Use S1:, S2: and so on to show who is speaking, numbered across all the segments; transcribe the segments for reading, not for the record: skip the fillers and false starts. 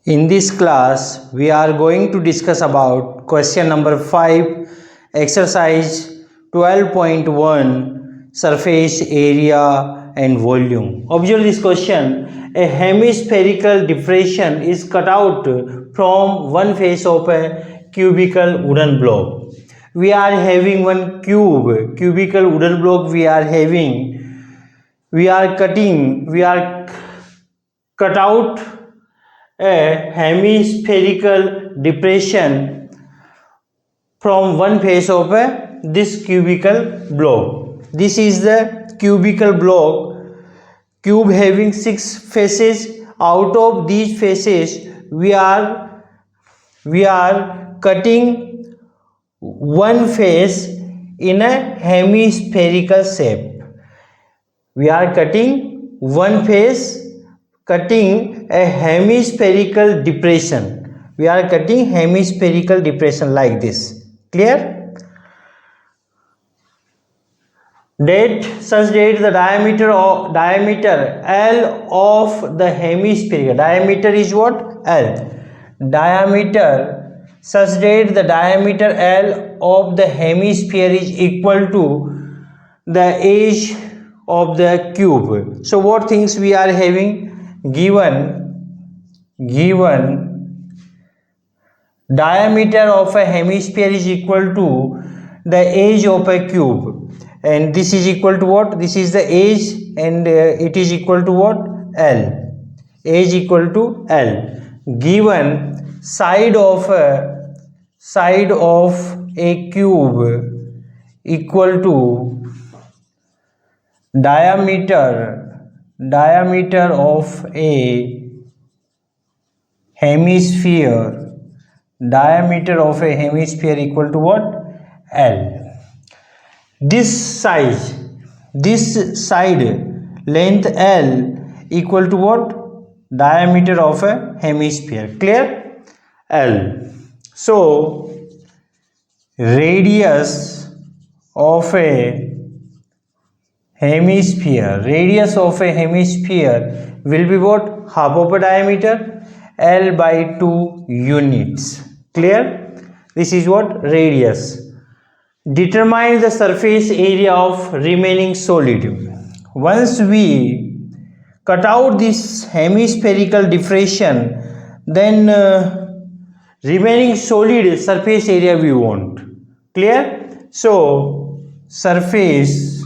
S1: In this class, we are going to discuss about question number 5, exercise 12.1, surface area and volume. Observe this question. A hemispherical depression is cut out from one face of a cubical wooden block. We are having one cubical wooden block we are cut out a hemispherical depression from one face of this cubical block. This is the cubical block, cube having 6 faces. Out of these faces we are cutting one face in a hemispherical shape. We are cutting one face, cutting a hemispherical depression. We are cutting hemispherical depression like this. Clear? Such that the diameter L of the hemispherical, diameter is what? L. Diameter, such that the diameter L of the hemisphere is equal to the edge of the cube. So what things we are having? Given diameter of a hemisphere is equal to the edge of a cube, and this is equal to what? This is the edge, and it is equal to what? L. Edge equal to L. Given side of a cube equal to diameter of a hemisphere, diameter of a hemisphere equal to what? L. This side length L equal to what? Diameter of a hemisphere. Clear? L. So radius of a hemisphere will be what? Half of a diameter, L by 2 units. Clear? This is what? Radius. Determine the surface area of remaining solid. Once we cut out this hemispherical depression, then remaining solid surface area we want. Clear? So surface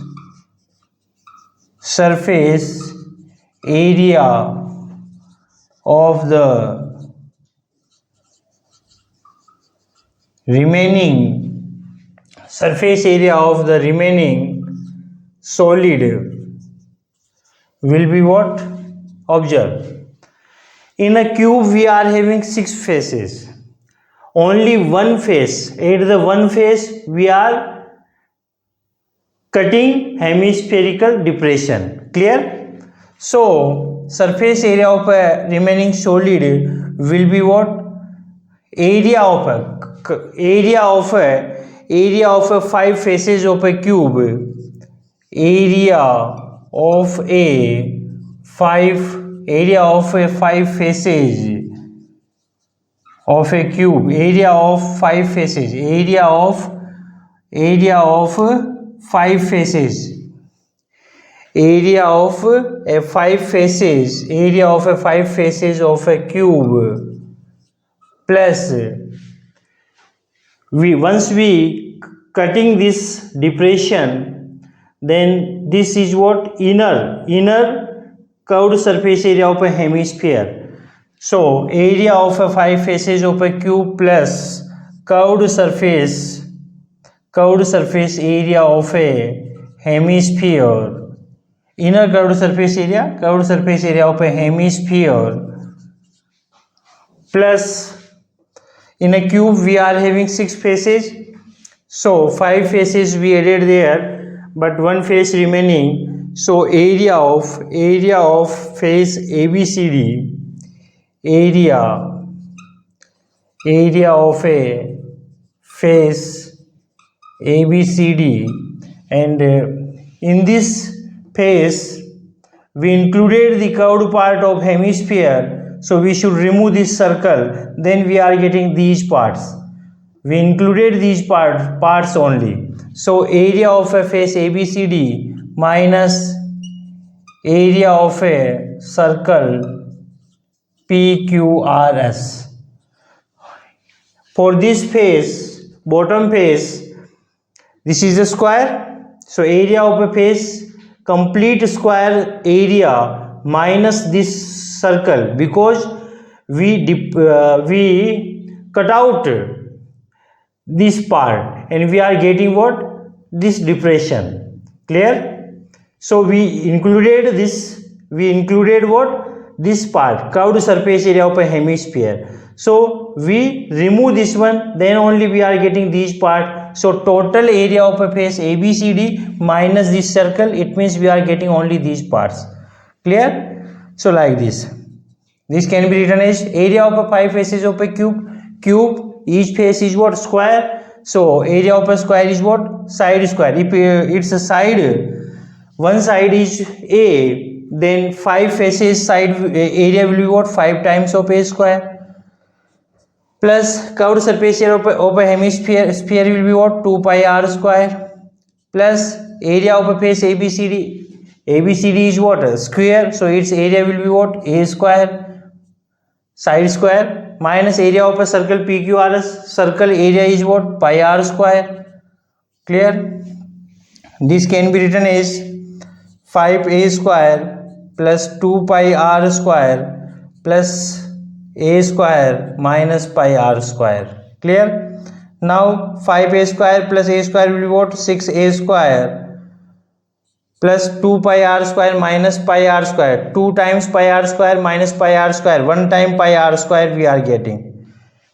S1: area of the remaining solid will be what? Observe. In a cube we are having 6 faces. Only one face. At the one face we are cutting hemispherical depression. Clear? So surface area of a remaining solid will be what? Area of a 5 faces of a cube. Area of a 5 faces of a cube. Area of 5 faces. Area of 5 faces. Area of a 5 faces. Area of a 5 faces of a cube. Plus once we cutting this depression, then this is what? Inner curved surface area of a hemisphere. So area of a 5 faces of a cube plus curved surface area of a hemisphere. Inner curved surface area of a hemisphere plus, in a cube we are having 6 faces, so 5 faces we added there, but one face remaining. So area of face ABCD, area of a face ABCD, and in this face we included the curved part of hemisphere, so we should remove this circle, then we are getting these parts. We included these parts only. So area of a face ABCD minus area of a circle PQRS. For this face, bottom face, this is a square. So area of a face, complete square area minus this circle, because we cut out this part and we are getting what? This depression. Clear? So we included what? This part, curved surface area of a hemisphere. So we remove this one, then only we are getting these part. So total area of a face ABCD minus this circle, it means we are getting only these parts. Clear? So like this can be written as area of a 5 faces of a cube. Each face is what? Square. So area of a square is what? Side square. If it's a side, one side is A, then 5 faces side area will be what? 5 times of A square, plus curved surface area of a hemisphere will be what? 2 pi r square, plus area of a face ABCD. ABCD is what? A square, so its area will be what? A square, side square, minus area of a circle PQRS. Circle area is what? Pi r square. Clear? This can be written as 5a square plus 2 pi r square plus a square minus pi r square. Clear? Now 5a square plus a square will be what? 6a square plus 2 pi r square minus pi r square. 2 times pi r square minus pi r square. 1 time pi r square we are getting.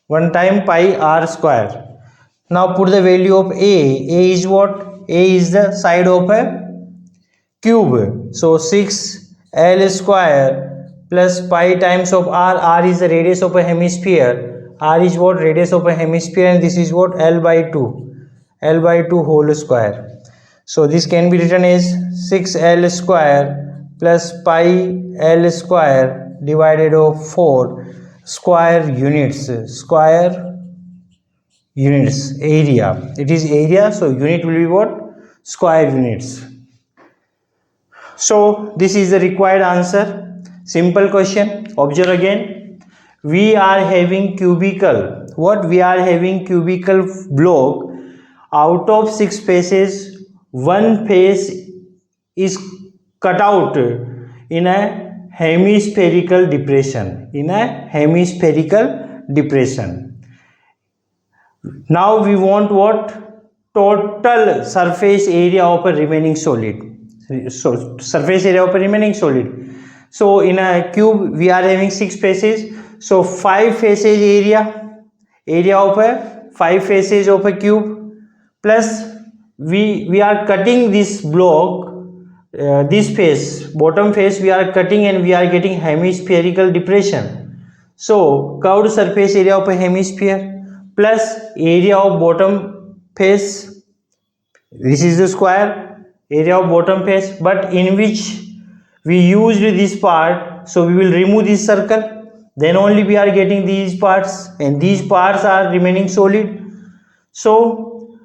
S1: 1 time pi r square. Now put the value of a. A is what? A is the side of a cube. So 6l square plus pi times of r. R is the radius of a hemisphere. R is what? Radius of a hemisphere, and this is what? L by 2. L by 2 whole square. So this can be written as 6l square plus pi l square divided of 4 square units. Square units area. It is area, so unit will be what? Square units. So this is the required answer. Simple question. Observe again. We are having cubicle. What? We are having cubicle block. Out of 6 faces, one face is cut out in a hemispherical depression. Now we want what? Total surface area of a remaining solid. So surface area of a remaining solid. So in a cube we are having 6 faces. So 5 faces area of a 5 faces of a cube, plus we are cutting this block, this face, bottom face we are cutting, and we are getting hemispherical depression. So curved surface area of a hemisphere plus area of bottom face. This is the square area of bottom face, but in which we used this part, so we will remove this circle, then only we are getting these parts, and these parts are remaining solid. So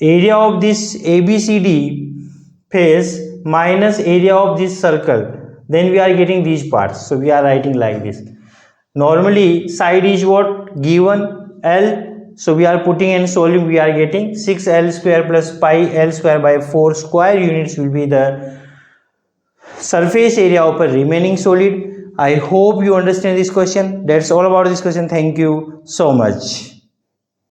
S1: area of this ABCD face minus area of this circle, then we are getting these parts. So we are writing like this. Normally side is what? Given L. So we are putting and solving, we are getting 6l square plus pi l square by 4 square units will be the surface area of a remaining solid. I hope you understand this question. That's all about this question. Thank you so much.